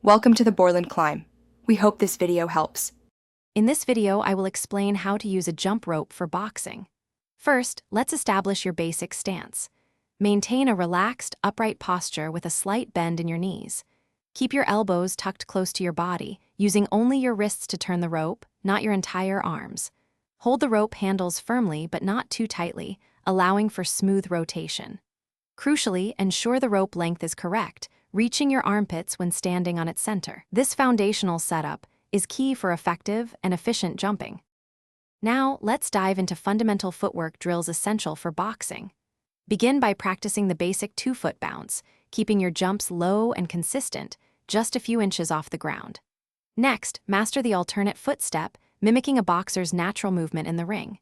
Welcome to the Borland Climb. We hope this video helps. In this video, I will explain how to use a jump rope for boxing. First, let's establish your basic stance. Maintain a relaxed, upright posture with a slight bend in your knees. Keep your elbows tucked close to your body, using only your wrists to turn the rope, not your entire arms. Hold the rope handles firmly but not too tightly, allowing for smooth rotation. Crucially, ensure the rope length is correct, reaching your armpits when standing on its center. This foundational setup is key for effective and efficient jumping. Now, let's dive into fundamental footwork drills essential for boxing. Begin by practicing the basic 2-foot bounce, keeping your jumps low and consistent, just a few inches off the ground. Next, master the alternate foot step, mimicking a boxer's natural movement in the ring.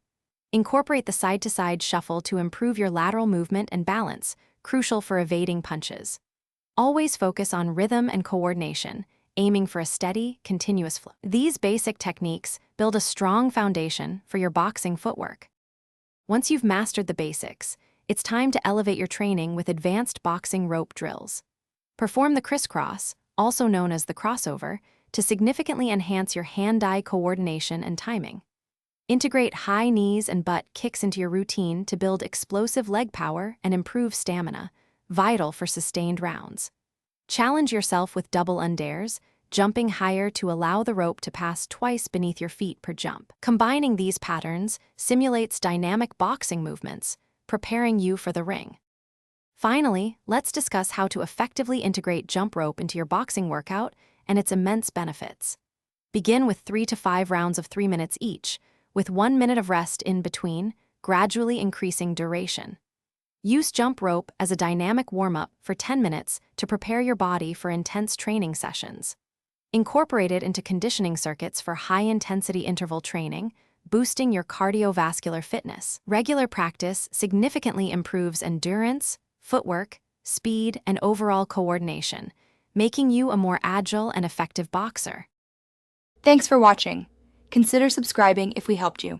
Incorporate the side-to-side shuffle to improve your lateral movement and balance, crucial for evading punches. Always focus on rhythm and coordination, aiming for a steady, continuous flow. These basic techniques build a strong foundation for your boxing footwork. Once you've mastered the basics, it's time to elevate your training with advanced boxing rope drills. Perform the crisscross, also known as the crossover, to significantly enhance your hand-eye coordination and timing. Integrate high knees and butt kicks into your routine to build explosive leg power and improve stamina, vital for sustained rounds. Challenge yourself with double undares, jumping higher to allow the rope to pass twice beneath your feet per jump. Combining these patterns simulates dynamic boxing movements, preparing you for the ring. Finally, let's discuss how to effectively integrate jump rope into your boxing workout and its immense benefits. Begin with 3 to 5 rounds of 3 minutes each, with 1 minute of rest in between, gradually increasing duration. Use jump rope as a dynamic warm-up for 10 minutes to prepare your body for intense training sessions. Incorporate it into conditioning circuits for high-intensity interval training, boosting your cardiovascular fitness. Regular practice significantly improves endurance, footwork, speed, and overall coordination, making you a more agile and effective boxer. Thanks for watching. Consider subscribing if we helped you.